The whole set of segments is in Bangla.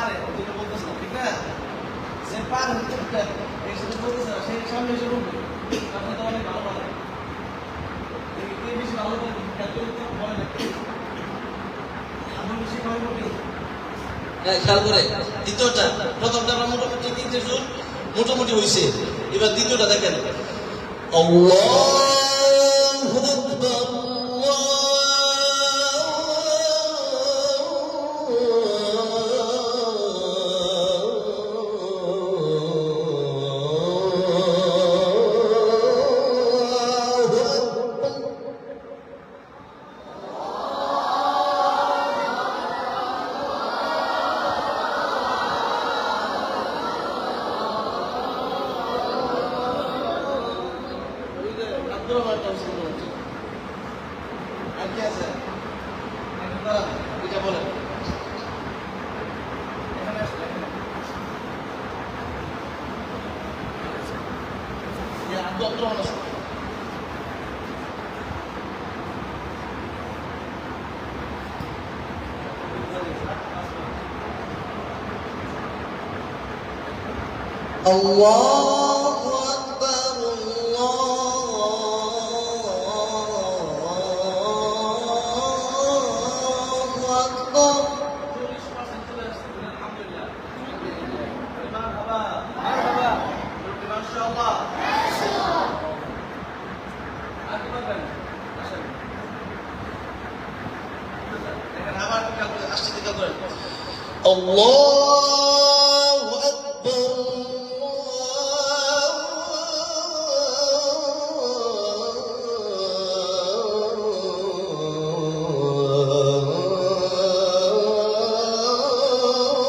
পারে ওদের বলতেছে না, ঠিক না? যে পারে এই সাথে বলতেছে না, সেই সামনে এসে বলবে আপনি তো অনেক ভালো পারেন, কে বেশি ভালো পারেন বলে না, আমি বেশি ভয় করি। হ্যাঁ, খেয়াল করে দ্বিতীয়টা, প্রথমটা আমরা মোটামুটি 3 জন মোটামুটি হয়েছে, এবার দ্বিতীয়টা দেখেন। আল্লাহু আকবার, আর কি আছে এটা বলেন। এখানে আসলে আব্দুর রহমান আছে। আল্লাহু আকবার, আল্লাহু আকবার। 40% চলে আসছে, আলহামদুলিল্লাহ। মারহাবা মারহাবা, মাশাআল্লাহ। আর কি বলবেন? আসেন, দেখেন আবার আসছে দিকে করেন। আল্লাহু আকবার, আল্লাহু আকবার।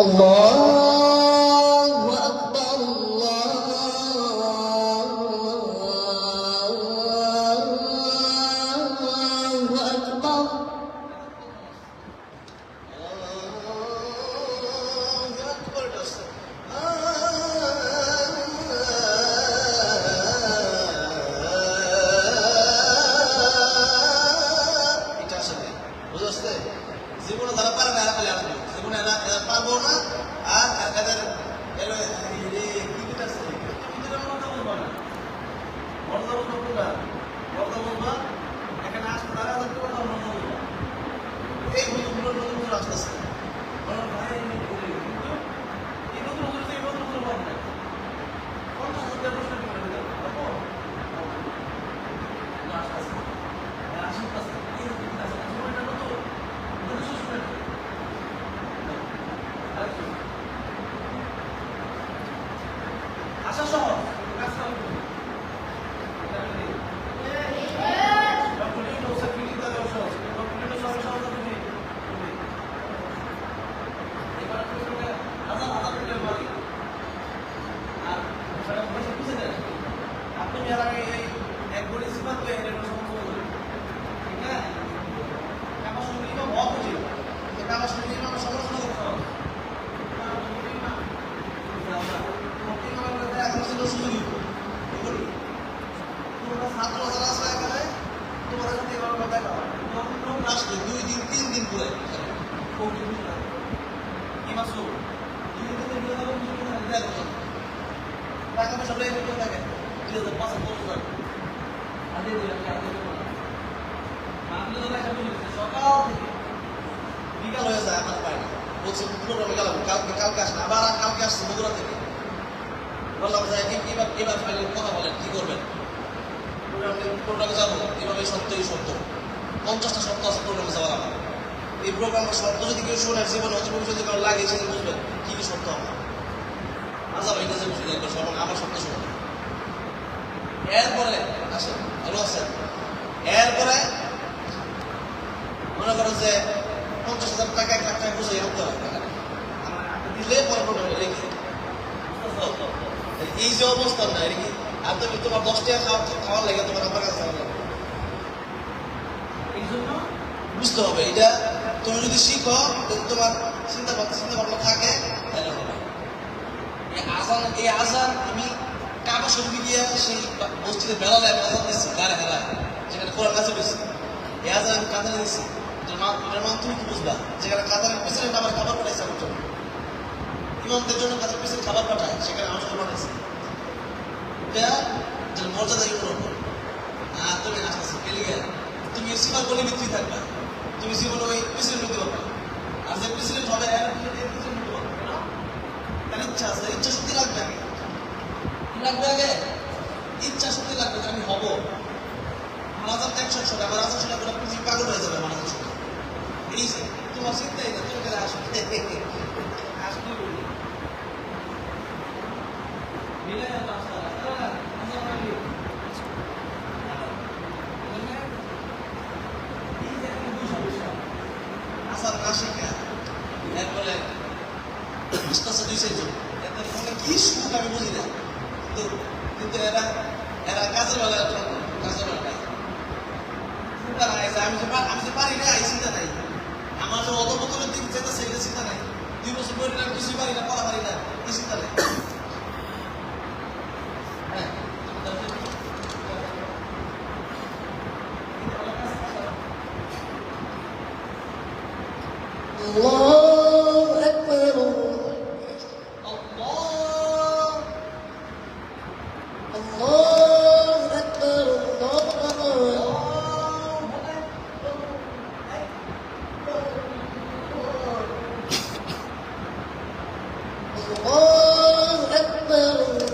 আল্লাহু আকবার, আল্লাহু আকবার। এটা আসলে বুঝতে জীবনে যারা পারে না এরা খালি আসবে, জীবনে এরা পারবো না। আর এদের এলো কি কিটা আছে, কিন্তু মজা বলবা না, মজা বলবা, মজা বলবা। এখানে আসতে তারা আসতে কথা মজা বলবা। এই হুজুর নতুন আসতেছে, বলো ভাই আমি বলি কিন্তু এই নতুন হুজুর এই নতুন হুজুর বল না, 50,000 প্রশ্ন করে দিলাম তারপর না আসতেছে, আসতেছে এই নতুন আছে, জীবনটা নতুন নতুন শুরু। আশা সহজ, কাজ করতে হবে। ডক্টর ইউনূস ফিলি তার সহজ, ডক্টর ইউনূস সহজ তুমি এবার তুমি আজাদ আজাদ করে মারি আর সেটা বসে বুঝে দেন। আপনি এর আগে এই এক বড়ি সিফাত পেয়ে এর সমস্ত বলবেন, ঠিক না? আমার সঙ্গে ইমাম হওয়া উচিত, কিন্তু আমার সঙ্গে ইমাম সমালোচনা করতে হবে। ছাত্র যারা আছে এখানে তোমার সাথে এবার কথা আসলে 2 দিন 3 দিন পরে টাকা পয়সা থাকে 2,500 সকাল থেকে বিকাল হয়ে যায়, আমার পায় না। বলছে প্রোগ্রামে গেলাম, কালকে আসেন, আবার কালকে আসছে বগুড়া থেকে। বললাম যে এবার ফাইনাল কথা বলেন, কি করবেন? প্রোগ্রামে যাবো, এভাবে সত্যই সত্য 50টা সত্য আছে প্রোগ্রামে যাওয়ার আমার। এই প্রোগ্রামটা সত্য যদি কেউ শোনেন, জীবনে অতি যদি কারো লাগে সেদিন বুঝবেন কি কি সত্য আমার। আজাব এটা যে বুঝে দেখবেন সব আমার সত্য শুনবেন। এরপরে আসেন, ভালো আছেন? এরপরে মনে করো যে 50,000 টাকা 1 লাখ টাকা বুঝে আনতে হবে, দিলে পরে প্রোগ্রামে রেখে এই যে অবস্থা না এটা কি আর তুমি তোমার 10 টাকা খাওয়ার লাগে তোমার আমার কাছে এই জন্য বুঝতে হবে এটা তুমি যদি শিখো যদি তোমার চিন্তা ভাবনা থাকে তাহলে হবে। এই আজান আমি কাবা শরীফে গিয়ে সেই মসজিদে বেড়ালে আমি আজান দিচ্ছি গাড়ে হারায়, যেখানে কোরআন কাছে পেয়েছি এই আজান আমি কাতারে দিচ্ছি। এটার মান তুমি কি বুঝবা? যেখানে কাতারের প্রেসিডেন্ট আমার খাবার পাঠাইছে আমার জন্য, ইমামদের জন্য কাতারের প্রেসিডেন্ট খাবার পাঠায়, সেখানে আমার জন্য পাঠাইছে। এটা মর্যাদা ইউরোপ। আর তুমি আসতেছি পেলিয়ে তুমি সীমার বলে ভিত্তি থাকবা, তুমি জীবনে ওই প্রেসিডেন্ট হতে পারবা। আর যে প্রেসিডেন্ট হবে তার ইচ্ছা আছে, ইচ্ছা শক্তি লাগবে আগে, লাগবে আগে ইচ্ছা শক্তি লাগবে যে আমি হবো। আমার আজান 100 আমার আজান শুনে কোনো পৃথিবী পাগল হয়ে যাবে আমার আজান শুনে। এই যে তোমার চিন্তাই না, তুমি গেলে আসবে আসার না শিখা এরপরে আস্তে আস্তে 2 জন এদের ফোনে কি সুখ আমি বুঝি না, কিন্তু এরা কাজের বেলা কাজের বেলা চিন্তা নাই আমি যে পারি না এই চিন্তা নাই, আমার যে অধপতনের দিক যেতে সেটা চিন্তা নাই, 2 বছর পরে আমি কিছুই পারি না, পড়া পারি না, এই চিন্তা নাই। হ্যাঁ الله أكبر الله أكبر الله أكبر الله أكبر الله أكبر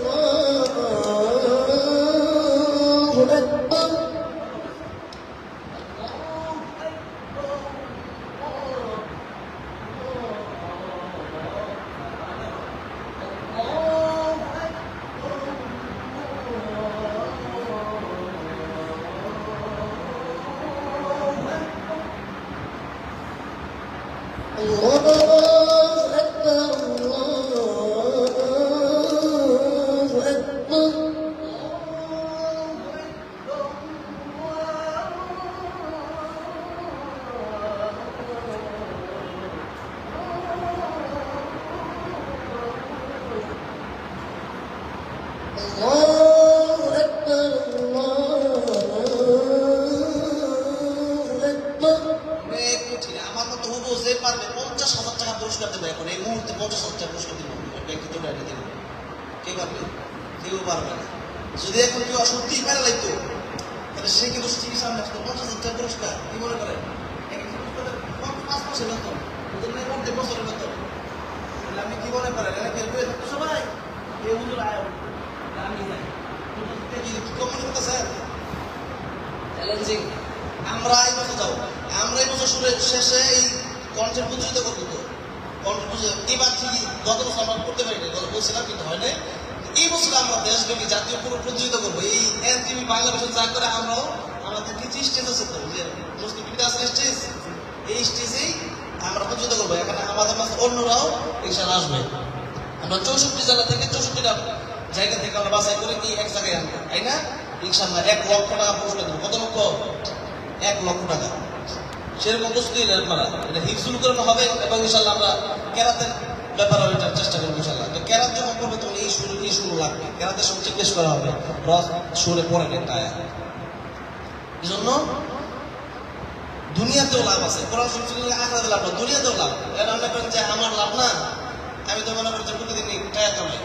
الله أكبر الله أكبر الله أكبر অনেক কঠিন। আমার মতো হবো যে পারবে 50,000 টাকা পুরস্কার দেবো এখন এই মুহূর্তে, 50,000 টাকা পুরস্কার দেবো ব্যাংকে ডাইরে দেবো। কে পারবে? কেউ পারবে না। যদি এখন কেউ সত্যিই পারে লাগতো তাহলে সে কিন্তু চিকিৎসা সামনে আসতো 50,000 টাকা পুরস্কার। কি মনে করেন? 5 মাসের বেতন, ওদের নেই 1.5 বছরের বেতন। তাহলে আমি কি মনে করেন এরা খেলবে সবাই এই হুজুর আয় আমি যাই কি কম মনে করতেছেন? চ্যালেঞ্জিং। আমরা এই বছর যাও, আমরা এই বছর শেষে এই কন্টেন্ট প্রতিযোগিতা করবো তো কন্টেন্ট প্রতিযোগিতা এবার ঠিকই গত বছর আমরা করতে পারি না, গত বলছিলাম কিন্তু হয় নাই। এই বছর আমরা দেশব্যাপী জাতীয় প্রতিযোগিতা করবো। এই এনটিভি বাংলাদেশের যা করে আমরাও আমাদের নিচে স্টেজ আছে তো, যে মুসলিম টিভিতে আছে স্টেজ, এই স্টেজেই আমরা প্রতিযোগিতা করবো। এখানে আমাদের মাঝে অন্যরাও ইনশাআল্লাহ আসবে। আমরা 64 জেলা থেকে 64টা জায়গা থেকে আমরা বাছাই করে কি এক জায়গায় আনবো, তাই না? ইনশাআল্লাহ 1 লক্ষ টাকা পুরস্কার দেবো। কত লক্ষ? 1 লক্ষ টাকা। সেরকম প্রস্তুতি আপনারা এটা হিফজুল করানো হবে এবং ইনশাআল্লাহ আমরা কেরাতের ব্যাপারে এটার চেষ্টা করবো ইনশাআল্লাহ। তো কেরাত যখন করবে তখন এই শুরু লাগবে, কেরাতের সব জিজ্ঞেস করা হবে রস সুরে পড়ে একটা আয়াত। এই জন্য দুনিয়াতেও লাভ আছে, কোরআন শরীফ আখরাতে লাভ না, দুনিয়াতেও লাভ। এটা মনে করেন যে আমার লাভ না, আমি তো মনে করি যে প্রতিদিন টাকা কামাই।